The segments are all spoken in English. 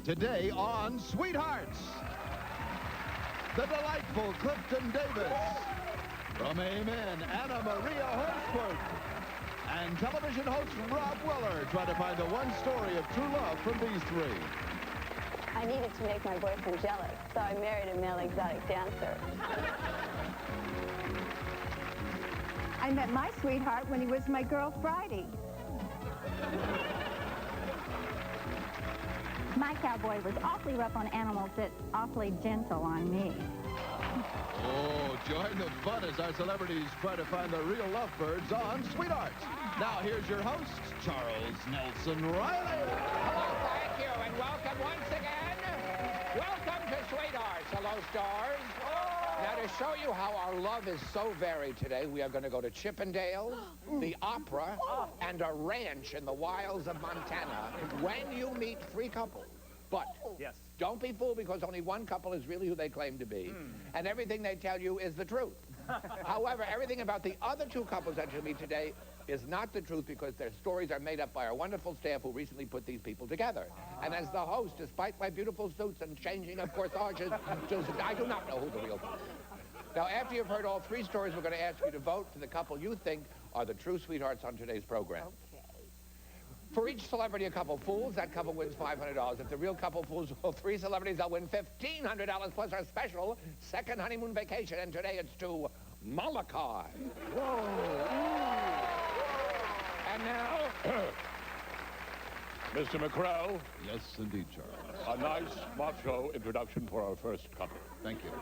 Today on Sweethearts, the delightful Clifton Davis. From Amen, Anna Maria Horsford. And television host Rob Weller trying to find the one story of true love from these three. I needed to make my boyfriend jealous, so I married a male exotic dancer. I met my sweetheart when he was my girl Friday. My cowboy was awfully rough on animals, but awfully gentle on me. Oh, join the fun as our celebrities try to find the real lovebirds on Sweethearts. Now here's your host, Charles Nelson Reilly. Hello, thank you, and welcome once again. Welcome to Sweethearts. Hello, stars. Now, to show you how our love is so varied today, we are going to go to Chippendales, the opera, and a ranch in the wilds of Montana when you meet three couples. But don't be fooled, because only one couple is really who they claim to be, and everything they tell you is the truth. However, everything about the other two couples that you'll meet today is not the truth, because their stories are made up by our wonderful staff who recently put these people together. And as the host, despite my beautiful suits and changing of corsages, I do not know who the real couple is. Now, after you've heard all three stories, we're going to ask you to vote for the couple you think are the true sweethearts on today's program. For each celebrity, a couple fools, that couple wins $500. If the real couple fools all three celebrities, they'll win $1,500 plus our special second honeymoon vacation. And today it's to Molokai. And now, Mr. McCrow, Yes, indeed, Charles. a nice macho introduction for our first couple. Thank you.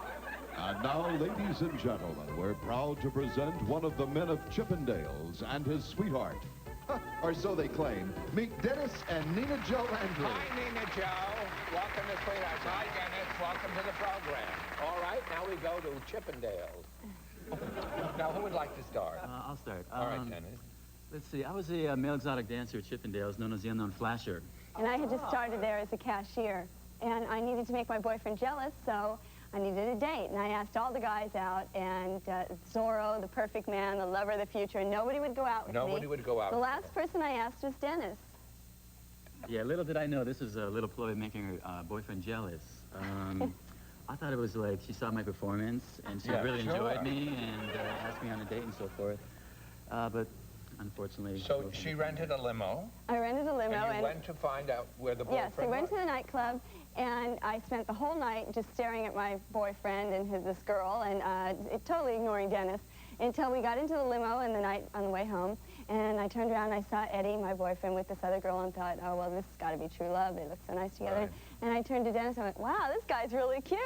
And now, ladies and gentlemen, we're proud to present one of the men of Chippendales and his sweetheart. Or so they claim. Meet Dennis and Nina Jo Andrew. hi, Nina Joe. Welcome to Sweethearts. Hi, Dennis. Welcome to the program. All right, now we go to Chippendales. Now, who would like to start? I'll start. All right, Dennis. Let's see. I was a male exotic dancer at Chippendales, known as the Unknown Flasher. And I had just started there as a cashier. And I needed to make my boyfriend jealous, so I needed a date. And I asked all the guys out, and Zorro, the perfect man, the lover of the future, and nobody would go out with me. Nobody would go out The with last person I asked was Dennis. Yeah, little did I know this was a little ploy making her boyfriend jealous. I thought it was like she saw my performance, and she really enjoyed me, and asked me on a date and so forth. But unfortunately... So she rented a limo. I rented a limo. And you went to find out where the boyfriend Yes, we went was. to the nightclub, and I spent the whole night just staring at my boyfriend and this girl, and totally ignoring Dennis, until we got into the limo in the night on the way home. And I turned around and I saw Eddie, my boyfriend, with this other girl, and thought, oh, well, this has got to be true love. They look so nice together. Right. And I turned to Dennis and went, wow, this guy's really cute.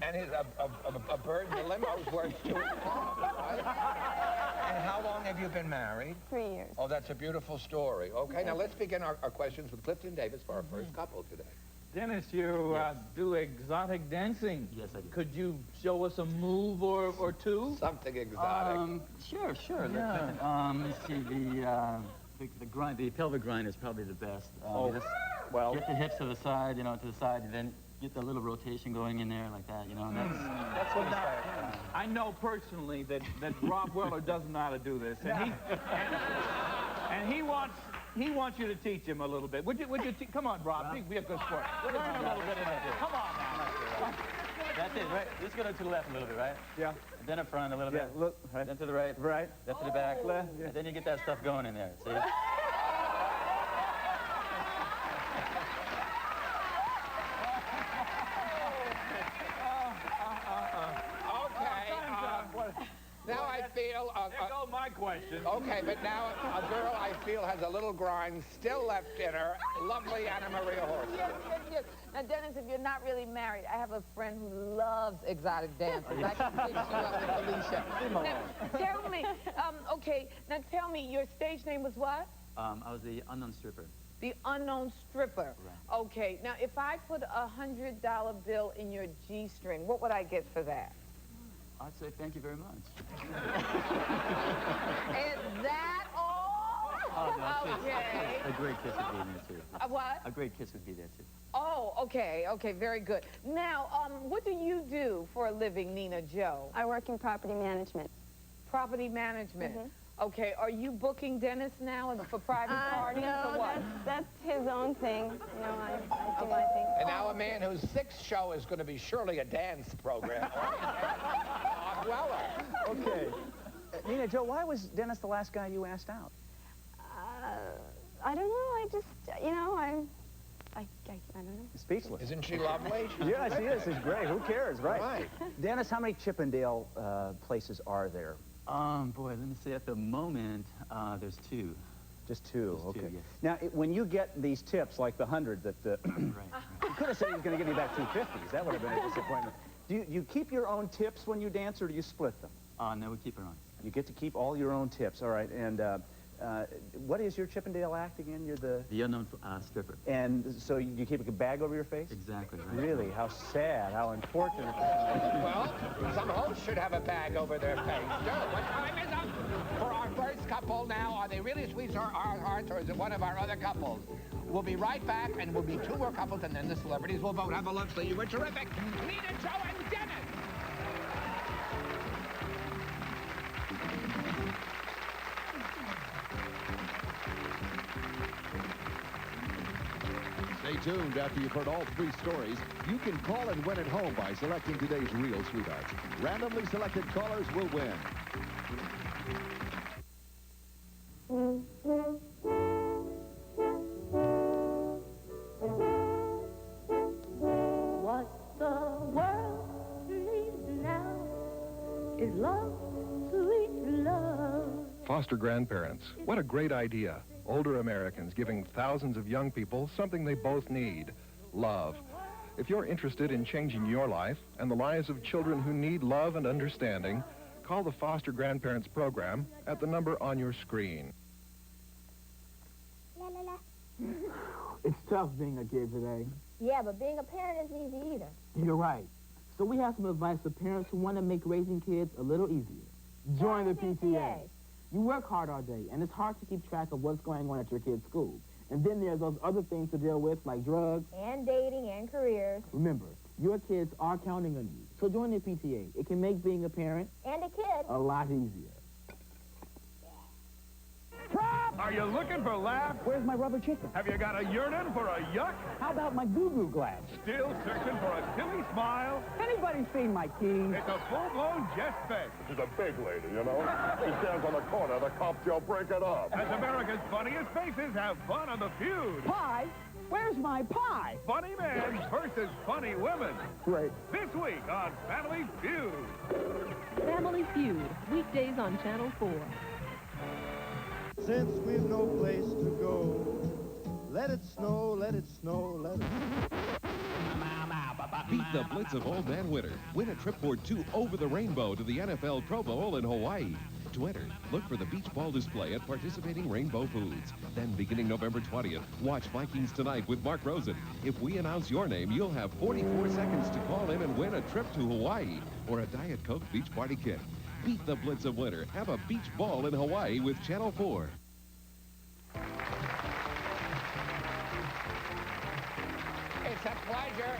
And a bird in the limo is worth two. Right? And how long have you been married? 3 years. Oh, that's a beautiful story. Okay, now let's begin our questions with Clifton Davis for our first couple today. Dennis, you do exotic dancing. Yes, I do. Could you show us a move or two? Something exotic. Sure. Yeah. Let's see. The pelvic grind is probably the best. Just well. get the hips to the side, to the side, and then get the little rotation going in there like that, and That's what I know personally that Rob Weller doesn't know how to do this, and he wants you to teach him a little bit. Would you come on, Rob, be a good sport. Learn a little bit of it. Come on now. That's it, right? Just go to the left a little bit, right? Yeah. And then up front a little bit. Look. Right. Then to the right. Right. Then to the back. Left. Yeah. And then you get that stuff going in there, see? Now I feel... There go my question. Okay, but now a girl I feel has a little grind still left in her. Lovely Anna Maria Horse. Yes. Now, Dennis, if you're not really married, I have a friend who loves exotic dances. I can fix you up with Alicia. Now, tell me, now tell me, your stage name was what? I was the Unknown Stripper. The Unknown Stripper. Right. Okay, now if I put a $100 bill in your G-string, what would I get for that? I'd say thank you very much. Is that all? Okay. A great kiss would be in there, too. A what? A great kiss would be there, too. Oh, okay, very good. Now, what do you do for a living, Nina Jo? I work in property management. Property management. Okay, are you booking Dennis now for private parties or No, what? that's his own thing. You know, I do my thing. And now a man whose sixth show is going to be surely a dance program. Okay. Nina Joe, why was Dennis the last guy you asked out? I don't know. I just, you know, I don't know. Speechless. Isn't she lovely? Yeah, she is. She's great. Who cares, right? Dennis, how many Chippendale places are there? Boy, let me say at the moment, there's 2. Just 2, Just okay. 2, yes. Now, when you get these tips, like the 100 that... Right. You could have said he was going to give you back 250s. That would have been a disappointment. Do you keep your own tips when you dance, or do you split them? No, we keep it on. You get to keep all your own tips, all right. And what is your Chippendale act again? You're the unknown stripper. And so you keep a bag over your face? Exactly. Right. Really? How sad, how unfortunate. Well, some hosts should have a bag over their face, too. What time is up for our first couple now? Are they really sweet hearts, or is it one of our other couples? We'll be right back, and we'll be 2 more couples, and then the celebrities will vote. Have a look. So you were terrific. Nina, Joe, and Dennis. Stay tuned. After you've heard all 3 stories, you can call and win at home by selecting today's Real Sweethearts. Randomly selected callers will win. What the world needs now is love, sweet love. Foster grandparents. What a great idea. Older Americans giving thousands of young people something they both need, love. If you're interested in changing your life and the lives of children who need love and understanding, call the Foster Grandparents Program at the number on your screen. It's tough being a kid today. Yeah, but being a parent isn't easy either. You're right. So we have some advice for parents who want to make raising kids a little easier. Join the PTA. You work hard all day, and it's hard to keep track of what's going on at your kid's school. And then there's those other things to deal with, like drugs. And dating and careers. Remember, your kids are counting on you. So join the PTA. It can make being a parent and a kid a lot easier. Are you looking for laughs? Where's my rubber chicken? Have you got a yearning for a yuck? How about my goo-goo glass? Still searching for a silly smile? Anybody seen my keys? It's a full-blown jest fest. She's a big lady, you know. She stands on the corner, the cops will break it up. As America's funniest faces have fun on the feud. Pie? Where's my pie? Funny men versus funny women. Great. This week on Family Feud. Family Feud, weekdays on Channel 4. Since we've no place to go, let it snow, let it snow, let it Beat the blitz of Old Man Winter. Win a trip for 2 over the rainbow to the NFL Pro Bowl in Hawaii. To enter, look for the beach ball display at participating Rainbow Foods. Then, beginning November 20th, watch Vikings Tonight with Mark Rosen. If we announce your name, you'll have 44 seconds to call in and win a trip to Hawaii or a Diet Coke Beach Party Kit. Beat the blitz of winter. Have a beach ball in Hawaii with Channel 4. It's a pleasure.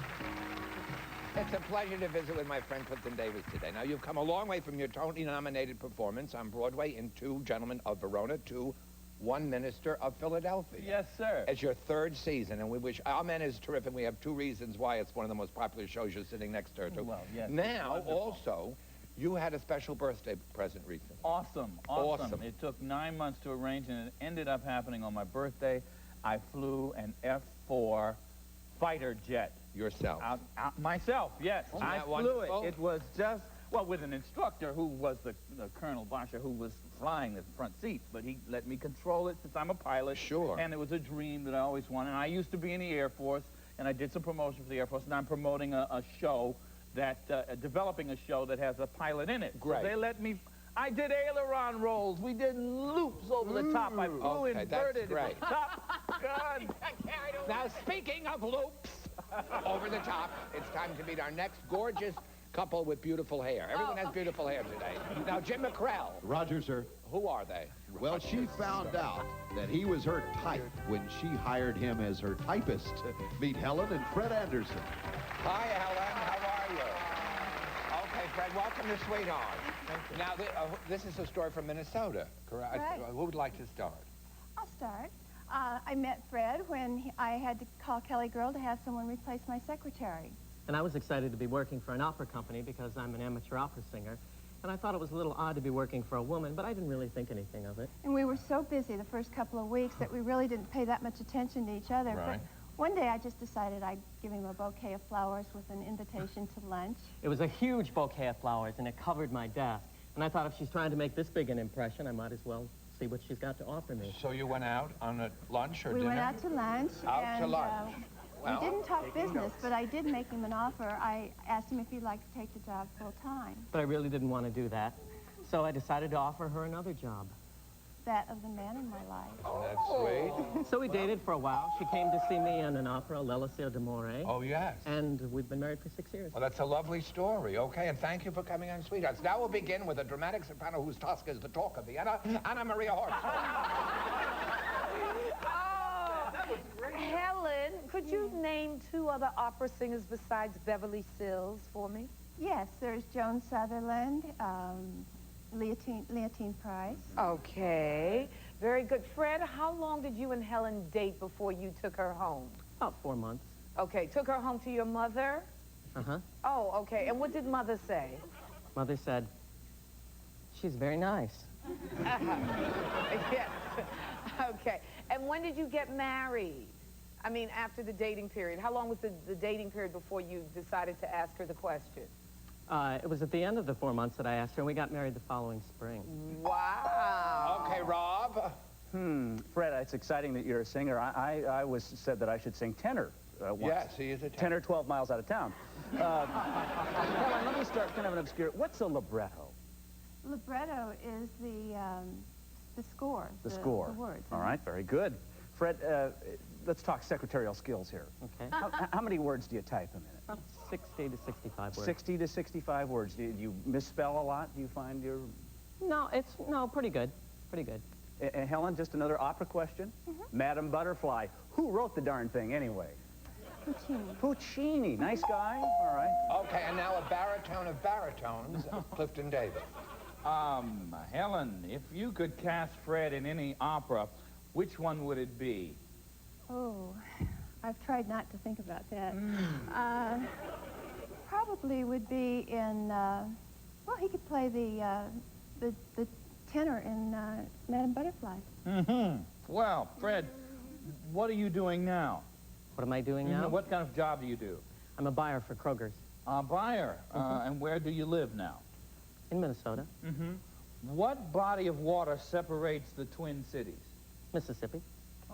It's a pleasure to visit with my friend Clifton Davis today. Now, you've come a long way from your Tony-nominated performance on Broadway in Two Gentlemen of Verona to One Minister of Philadelphia. Yes, sir. It's your 3rd season, and we wish... Our Man is terrific. We have 2 reasons why it's one of the most popular shows. You're sitting next to her, too. Well, yes. Now, Wonderful. Also, you had a special birthday present recently. Awesome. It took 9 months to arrange, and it ended up happening on my birthday. I flew an F-4 fighter jet. Yourself? Myself, yes. Isn't I that flew wonderful? it. It was just, well, with an instructor who was the Colonel Basha, who was flying the front seat, but he let me control it since I'm a pilot. Sure. And it was a dream that I always wanted. And I used to be in the Air Force, and I did some promotion for the Air Force, and I'm promoting a show that, developing a show that has a pilot in it. Great. So they let me... I did aileron rolls. We did loops over the top. I flew inverted. That's great. Top gun. Now, speaking of loops over the top, it's time to meet our next gorgeous couple with beautiful hair. Everyone has beautiful hair today. Now, Jim McCrell. Roger, sir. Who are they? Well, she found out that he was her type when she hired him as her typist. Meet Helen and Fred Anderson. Hi, Helen. How are you? Okay, Fred. Welcome to Sweetheart. Thank you. Now, this is a story from Minnesota, correct? Right. Who would like to start? I'll start. I met Fred when I had to call Kelly Girl to have someone replace my secretary. And I was excited to be working for an opera company because I'm an amateur opera singer. And I thought it was a little odd to be working for a woman, but I didn't really think anything of it. And we were so busy the first couple of weeks that we really didn't pay that much attention to each other. Right. But one day I just decided I'd give him a bouquet of flowers with an invitation to lunch. It was a huge bouquet of flowers, and it covered my desk. And I thought if she's trying to make this big an impression, I might as well see what she's got to offer me. So you went out on a lunch or We dinner? went out to lunch. Out to lunch. We didn't talk business, but I did make him an offer. I asked him if he'd like to take the job full time. But I really didn't want to do that. So I decided to offer her another job. That of the man in my life. Oh, that's sweet. So we dated for a while. She came to see me in an opera, L'Elysée d'Amore. Oh, yes. And we've been married for 6 years. Well, that's a lovely story. Okay, and thank you for coming on Sweethearts. Now we'll begin with a dramatic soprano whose task is the talk of Vienna, Anna Maria Horst. Helen, could you name 2 other opera singers besides Beverly Sills for me? Yes, there's Joan Sutherland, Leontine Price. Okay, very good. Fred, how long did you and Helen date before you took her home? About 4 months. Okay, took her home to your mother? Uh-huh. Oh, okay, and what did Mother say? Mother said, she's very nice. Yes, okay. And when did you get married? I mean, after the dating period. How long was the dating period before you decided to ask her the question? It was at the end of the 4 months that I asked her, and we got married the following spring. Wow. Okay, Rob. Fred, it's exciting that you're a singer. I was said that I should sing tenor once. Yes, he is a tenor. 10 or 12 miles out of town. Helen, let me start kind of an obscure. What's a libretto? Libretto is the score. The score. The words. All right, very good. Fred, let's talk secretarial skills here. Okay. How many words do you type a minute? About 60 to 65 words. 60 to 65 words. Do you misspell a lot? Do you find your... No, pretty good. Pretty good. And Helen, just another opera question. Madame Butterfly. Who wrote the darn thing anyway? Puccini. Puccini. Nice guy. All right. Okay, and now a baritone of baritones, Clifton Davis. Helen, if you could cast Fred in any opera, which one would it be? Oh, I've tried not to think about that. Probably would be in, well, he could play the tenor in Madame Butterfly. Well, Fred, what are you doing now? What am I doing now? What kind of job do you do? I'm a buyer for Kroger's. A buyer. And where do you live now? In Minnesota. What body of water separates the Twin Cities? Mississippi.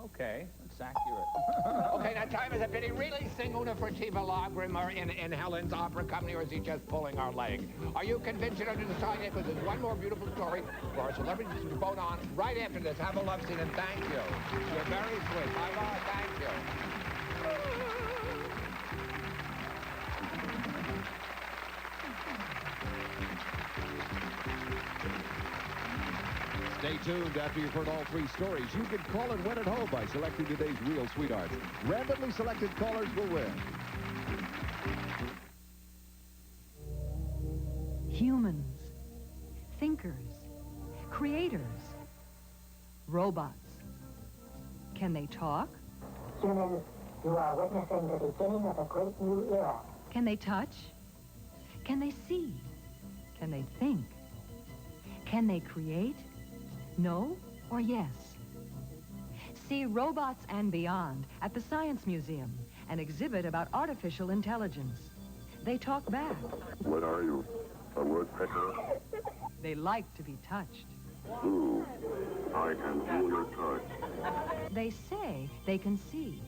Okay, that's accurate. Okay, now time is up. Did he really sing Una Furtiva Lagrimer in Helen's opera company, or is he just pulling our leg? Are you convinced you don't decide yet? Because there's one more beautiful story for our celebrities to vote on right after this. Have a love scene, and thank you. You're very sweet. Bye-bye. Thank you. Stay tuned after you've heard all 3 stories. You can call and win at home by selecting today's Real Sweethearts. Randomly selected callers will win. Humans, thinkers, creators, robots. Can they talk? Humans, you are witnessing the beginning of a great new era. Can they touch? Can they see? Can they think? Can they create? No or yes? See Robots and Beyond at the Science Museum, an exhibit about artificial intelligence. They talk back. What are you? A woodpecker? They like to be touched. Ooh, I can feel your touch. They say they can see.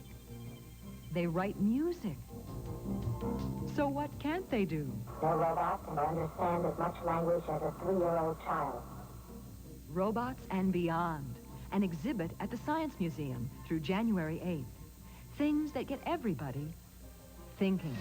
They write music. So what can't they do? The robot can understand as much language as a 3-year-old child. Robots and Beyond, an exhibit at the Science Museum through January 8th. Things that get everybody thinking.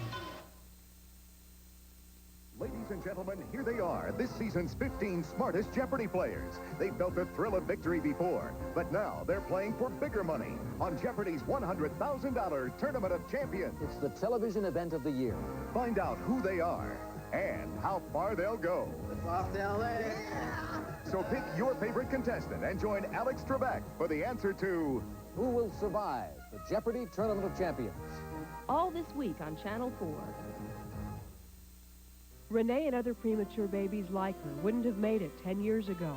Ladies and gentlemen, here they are, this season's 15 smartest Jeopardy players. They've felt the thrill of victory before, but now they're playing for bigger money on Jeopardy's $100,000 Tournament of Champions. It's the television event of the year. Find out who they are and how far they'll go. Off to LA. So pick your favorite contestant and join Alex Trebek for the answer to Who will survive the Jeopardy Tournament of Champions? All this week on Channel 4. Renee and other premature babies like her wouldn't have made it 10 years ago.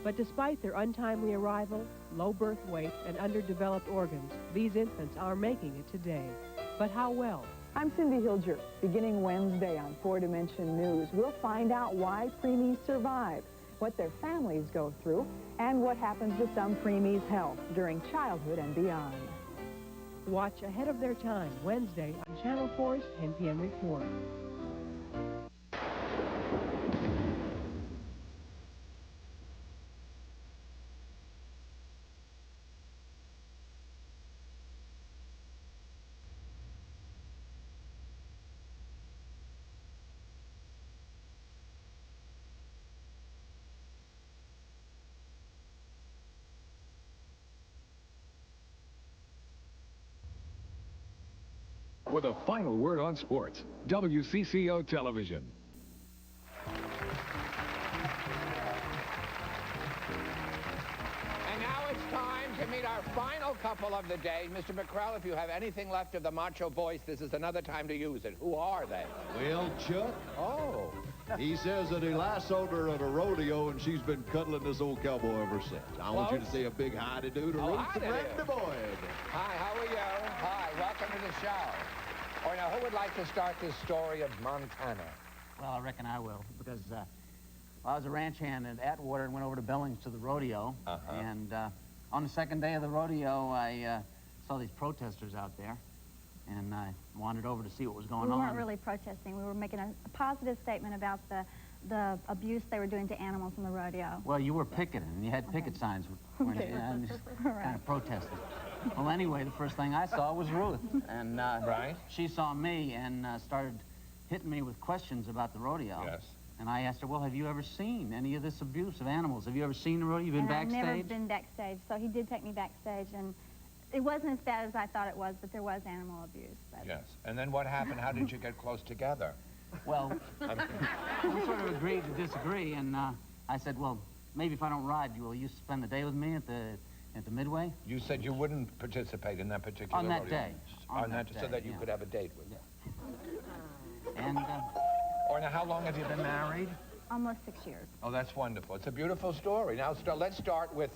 But despite their untimely arrival, low birth weight, and underdeveloped organs, these infants are making it today. But how well? I'm Cindy Hilger. Beginning Wednesday on 4 Dimension News, we'll find out why preemies survive, what their families go through, and what happens to some preemies' health during childhood and beyond. Watch Ahead of Their Time, Wednesday on Channel 4's 10 p.m. report. With a final word on sports, WCCO Television. And now it's time to meet our final couple of the day. Mr. McCrell, if you have anything left of the macho voice, this is another time to use it. Who are they? Well, Chuck. Oh. He says that he lassoed her at a rodeo, and she's been cuddling this old cowboy ever since. I want you to say a big hi-to-do to Ruth and Randy Boyd. Hi, how are you? Hi, welcome to the show. All right, now, who would like to start this story of Montana? Well, I reckon I will, because I was a ranch hand at Atwater and went over to Billings to the rodeo. And on the second day of the rodeo, I saw these protesters out there, and I wandered over to see what was going on. We weren't really protesting. We were making a positive statement about the abuse they were doing to animals in the rodeo. Well, you were picketing, and you had picket signs. Okay. And just kind of protesting. Well, anyway, the first thing I saw was Ruth, and she saw me and started hitting me with questions about the rodeo. Yes. And I asked her, well, have you ever seen any of this abuse of animals? Have you ever seen the rodeo? You've been backstage? I've never been backstage, so he did take me backstage, and it wasn't as bad as I thought it was, but there was animal abuse. But... Yes. And then what happened? How did you get close together? Well, we sort of agreed to disagree, and I said, well, maybe if I don't ride, will you spend the day with me at the Midway? You said you wouldn't participate in that particular On that rodeo. day. On that day, so that you yeah. could have a date with you. And, or now, how long have you been married? Almost 6 years. Oh, that's wonderful. It's a beautiful story. Now, let's start with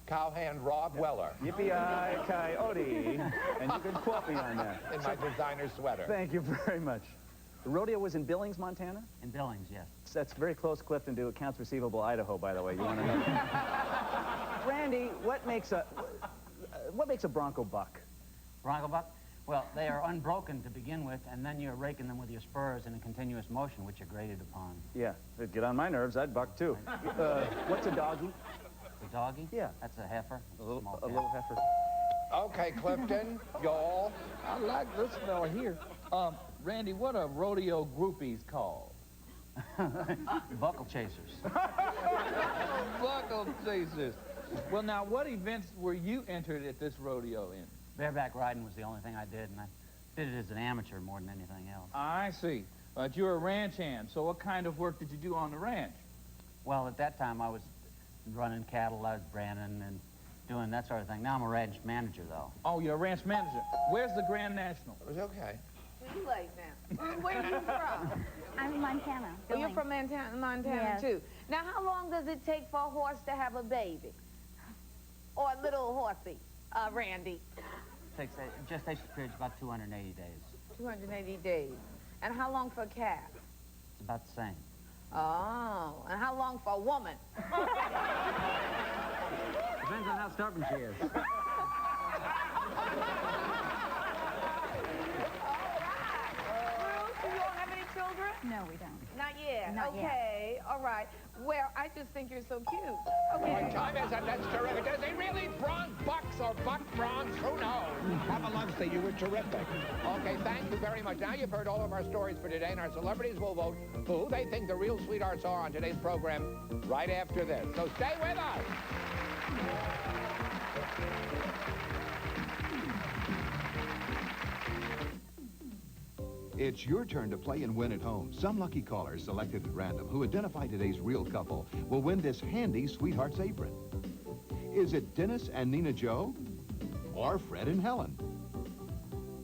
cowhand Rob Weller. Yippee-yi-coyote. And you can quote me on that. In my designer sweater. Thank you very much. The rodeo was in Billings, Montana? In Billings, yes. That's very close, Clifton, to Accounts Receivable, Idaho, by the way. You want to know? Randy, what makes a bronco buck? Bronco buck? Well, they are unbroken to begin with, and then you're raking them with your spurs in a continuous motion, which are graded upon. Yeah, it'd get on my nerves. I'd buck, too. What's a doggy? A doggy? Yeah. That's a heifer. A little heifer. Okay, Clifton, y'all. I like this fella here. Randy, what are rodeo groupies called? Buckle chasers. Buckle chasers. Well, now, what events were you entered at this rodeo in? Bareback riding was the only thing I did, and I did it as an amateur more than anything else. I see. But you're a ranch hand, so what kind of work did you do on the ranch? Well, at that time, I was running cattle, I was branding and doing that sort of thing. Now I'm a ranch manager, though. Oh, you're a ranch manager. Where's the Grand National? It was okay. You like now. Where are you from? I'm in Montana. Oh, you're from Montana Yes. too. Now, how long does it take for a horse to have a baby? Or a little horsey, Randy? Gestation period's about 280 days. 280 days. And how long for a calf? It's about the same. Oh, and how long for a woman? Depends on how stubborn she is. Do you all have any children? No, we don't. Not yet. Not yet. Okay, all right. Well, I just think you're so cute. Okay. Well, time is up. That's terrific. Does he really bronc bucks or buck broncs? Who knows? Have a lunch that you were terrific. Okay, thank you very much. Now you've heard all of our stories for today, and our celebrities will vote who they think the real sweethearts are on today's program right after this. So stay with us. It's your turn to play and win at home. Some lucky callers selected at random who identify today's real couple will win this handy Sweetheart's apron. Is it Dennis and Nina Joe? Or Fred and Helen?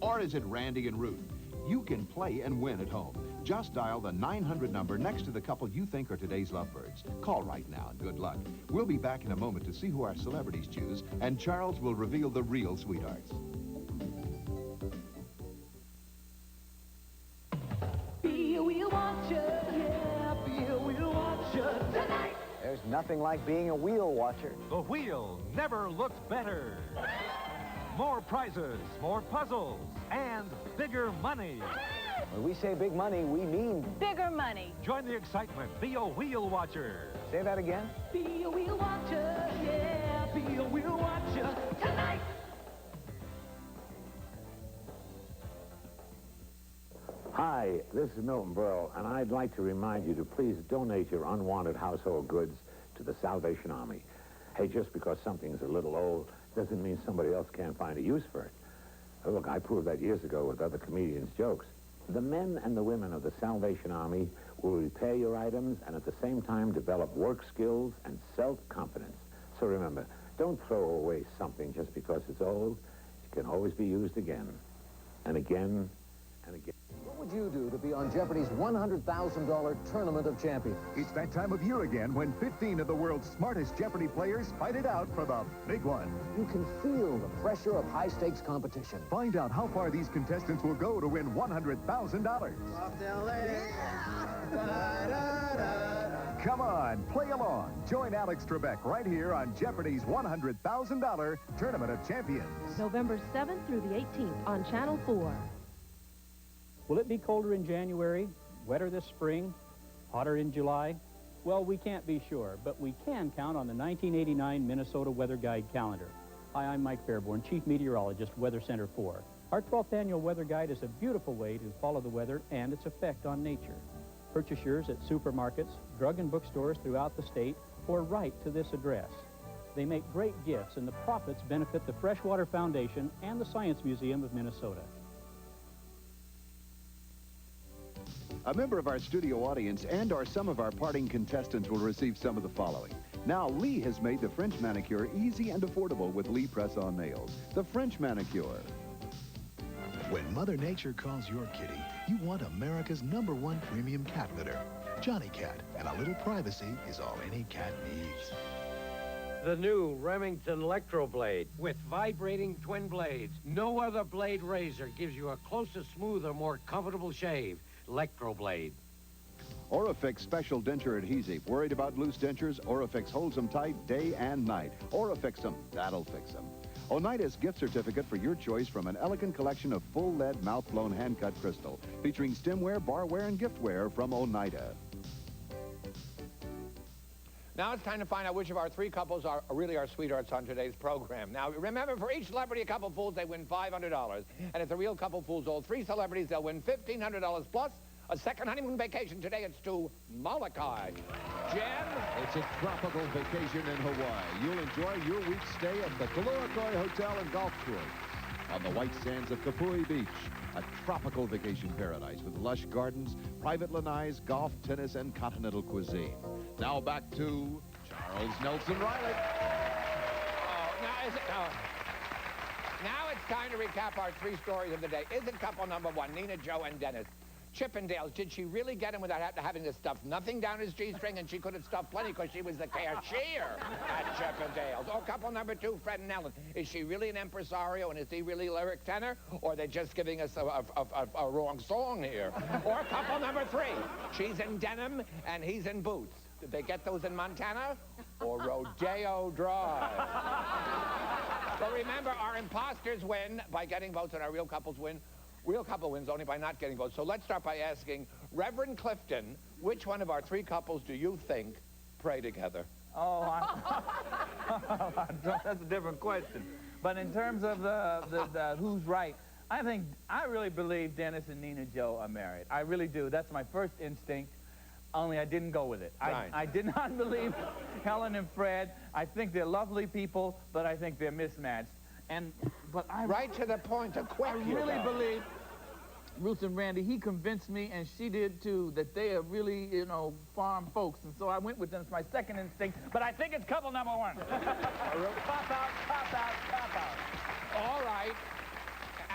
Or is it Randy and Ruth? You can play and win at home. Just dial the 900 number next to the couple you think are today's lovebirds. Call right now and good luck. We'll be back in a moment to see who our celebrities choose, and Charles will reveal the real Sweethearts. Be a wheel watcher, yeah, be a wheel watcher tonight. There's nothing like being a wheel watcher. The wheel never looked better. More prizes, more puzzles, and bigger money. When we say big money, we mean bigger money. Join the excitement. Be a wheel watcher. Say that again. Be a wheel watcher, yeah, be a wheel watcher tonight. Hi, this is Milton Berle, and I'd like to remind you to please donate your unwanted household goods to the Salvation Army. Hey, just because something's a little old doesn't mean somebody else can't find a use for it. Look, I proved that years ago with other comedians' jokes. The men and the women of the Salvation Army will repair your items and at the same time develop work skills and self-confidence. So remember, don't throw away something just because it's old. It can always be used again and again and again. What would you do to be on Jeopardy's $100,000 Tournament of Champions? It's that time of year again when 15 of the world's smartest Jeopardy players fight it out for the big one. You can feel the pressure of high-stakes competition. Find out how far these contestants will go to win $100,000. Come on, play along. Join Alex Trebek right here on Jeopardy's $100,000 Tournament of Champions. November 7th through the 18th on Channel 4. Will it be colder in January, wetter this spring, hotter in July? Well, we can't be sure, but we can count on the 1989 Minnesota Weather Guide calendar. Hi, I'm Mike Fairborn, Chief Meteorologist, Weather Center 4. Our 12th annual weather guide is a beautiful way to follow the weather and its effect on nature. Purchase yours at supermarkets, drug and bookstores throughout the state, or write to this address. They make great gifts, and the profits benefit the Freshwater Foundation and the Science Museum of Minnesota. A member of our studio audience and/or some of our parting contestants will receive some of the following. Now, Lee has made the French manicure easy and affordable with Lee Press-On Nails. The French manicure. When Mother Nature calls your kitty, you want America's #1 premium cat litter. Johnny Cat, and a little privacy is all any cat needs. The new Remington Electroblade with vibrating twin blades. No other blade razor gives you a closer, smoother, more comfortable shave. Electroblade. Orifix Special Denture Adhesive. Worried about loose dentures? Orifix holds them tight day and night. Orifix them. That'll fix them. Oneida's gift certificate for your choice from an elegant collection of full lead mouth-blown hand-cut crystal featuring stemware, barware, and giftware from Oneida. Now it's time to find out which of our three couples are really our sweethearts on today's program. Now, remember, for each celebrity a couple fools, they win $500. And if the real couple fools all three celebrities, they'll win $1,500 plus a second honeymoon vacation. Today it's to Molokai. Jim? It's a tropical vacation in Hawaii. You'll enjoy your week's stay at the Kaluakoi Hotel and Golf Course on the white sands of Kapui Beach. A tropical vacation paradise with lush gardens, private lanais, golf, tennis, and continental cuisine. Now back to Charles Nelson Reilly. Now it's time to recap our three stories of the day. Is it couple number one, Nina, Joe, and Dennis? Chippendales, did she really get him without having to stuff nothing down his G-string, and she could have stuffed plenty because she was the cashier at Chippendales? Or couple number two, Fred and Ellen. Is she really an impresario, and is he really a lyric tenor? Or are they just giving us a wrong song here? Or couple number three, she's in denim, and he's in boots. Did they get those in Montana? Or Rodeo Drive? So remember, our imposters win by getting votes, and our real couples win. Real couple wins only by not getting votes. So let's start by asking Reverend Clifton, which one of our three couples do you think pray together? Oh, that's a different question. But in terms of the who's right, I really believe Dennis and Nina Joe are married. I really do. That's my first instinct, only I didn't go with it. Right. I did not believe Helen and Fred. I think they're lovely people, but I think they're mismatched. But I right to the point, to quick. I really believe Ruth and Randy, he convinced me, and she did too, that they are really, you know, farm folks. And so I went with them. It's my second instinct. But I think it's couple number one. Pop out, pop out, pop out. All right.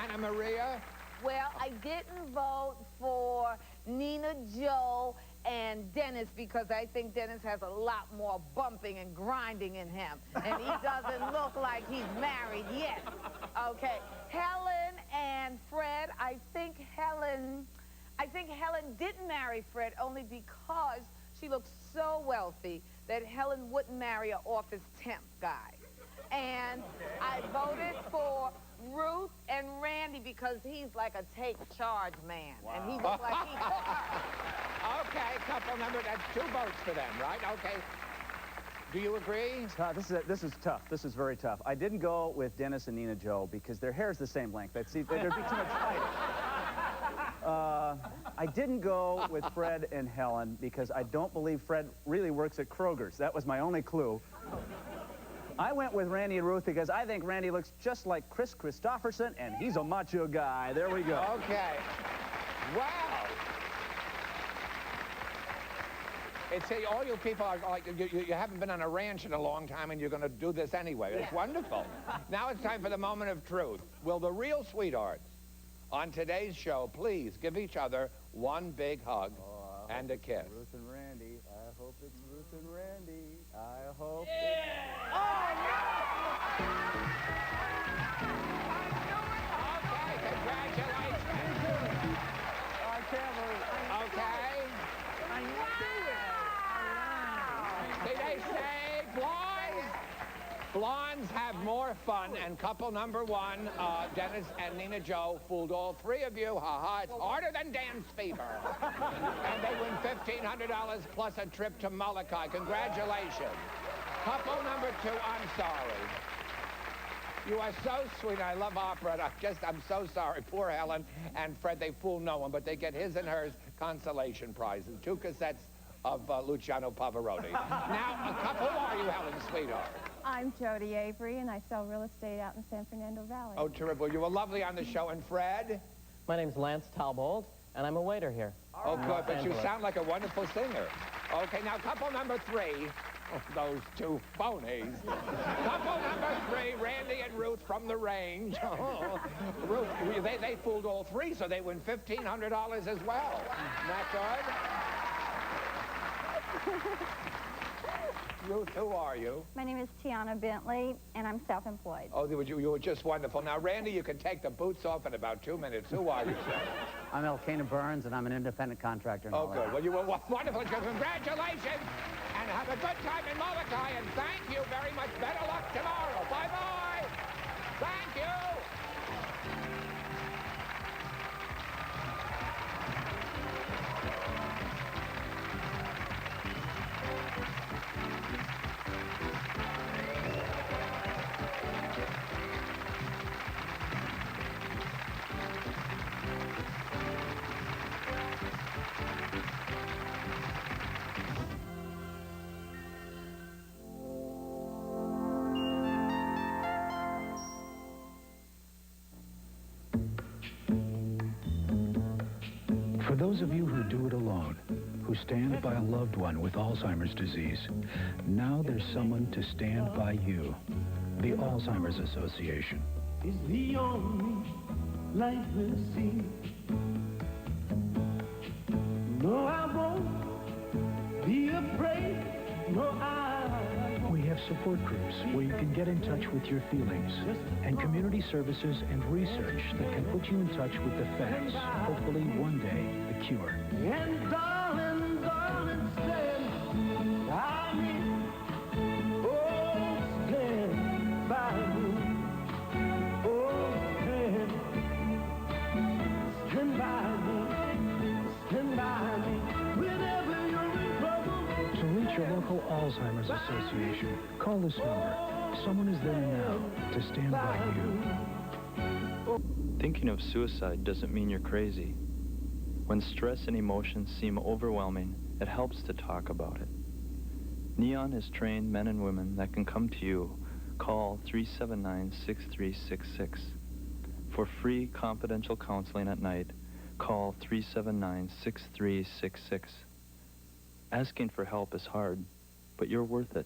Anna Maria? Well, I didn't vote for Nina Joe and Dennis because I think Dennis has a lot more bumping and grinding in him. And he doesn't look like he's married yet. Okay. Helen and Fred, I think Helen didn't marry Fred only because she looks so wealthy that Helen wouldn't marry an office temp guy. And I voted for Ruth and Randy because he's like a take charge man. Wow. And he looks like he Okay, couple number, that's 2 votes for them, right? Okay. Do you agree? This is tough. This is very tough. I didn't go with Dennis and Nina Joe because their hair's the same length. There'd be too much fighting. I didn't go with Fred and Helen because I don't believe Fred really works at Kroger's. That was my only clue. I went with Randy and Ruth because I think Randy looks just like Chris Christopherson, and he's a macho guy. There we go. Okay. Wow. See, all you people are like, you haven't been on a ranch in a long time, and you're going to do this anyway. It's wonderful. Now it's time for the moment of truth. Will the real sweethearts on today's show please give each other one big hug and a kiss? Ruth and Randy. I hope it's Ruth and Randy. I hope Okay, congratulations. I can't believe Okay. I knew See, they say blondes have more fun, and couple number one, Dennis and Nina Joe, fooled all 3 of you. Ha-ha, it's harder than dance fever. And they win $1,500 plus a trip to Molokai. Congratulations. Couple number 2, I'm sorry. You are so sweet. I love opera. And I'm so sorry. Poor Helen and Fred, they fool no one, but they get his and hers consolation prizes. 2 cassettes of Luciano Pavarotti. Now, who are you, Helen, sweetheart? I'm Jody Avery, and I sell real estate out in San Fernando Valley. Oh, terrible. You were lovely on the show. And Fred? My name's Lance Talbold, and I'm a waiter here. Oh, good, but you sound like a wonderful singer. Okay, now, couple number 3. Oh, those 2 phonies. Couple number 3, Randy and Ruth from the range. Ruth, they fooled all 3, so they win $1,500 as well. Isn't that good? Ruth, who are you? My name is Tiana Bentley, and I'm self-employed. Oh, you were just wonderful. Now, Randy, you can take the boots off in about 2 minutes. Who are you, sir? I'm Elkanah Burns, and I'm an independent contractor. Oh, good. Well, you were wonderful. Congratulations, and have a good time in Molokai, and thank you very much. Better luck tomorrow. Bye-bye. Thank you. For those of you who do it alone, who stand by a loved one with Alzheimer's disease, now there's someone to stand by you. The Alzheimer's Association. Is the only light we'll see. No, I won't be afraid. No, We have support groups where you can get in touch with your feelings, and community services and research that can put you in touch with the facts. Hopefully one day, the cure. And darling, darling, stand by me. Oh, stand by me. Oh, stand by me. Stand by me. Whenever you're in trouble. To reach your local Alzheimer's Association, call this number. Someone is there now to stand by you. Thinking of suicide doesn't mean you're crazy. When stress and emotions seem overwhelming, it helps to talk about it. Neon has trained men and women that can come to you. Call 379-6366. For free confidential counseling at night, call 379-6366. Asking for help is hard, but you're worth it.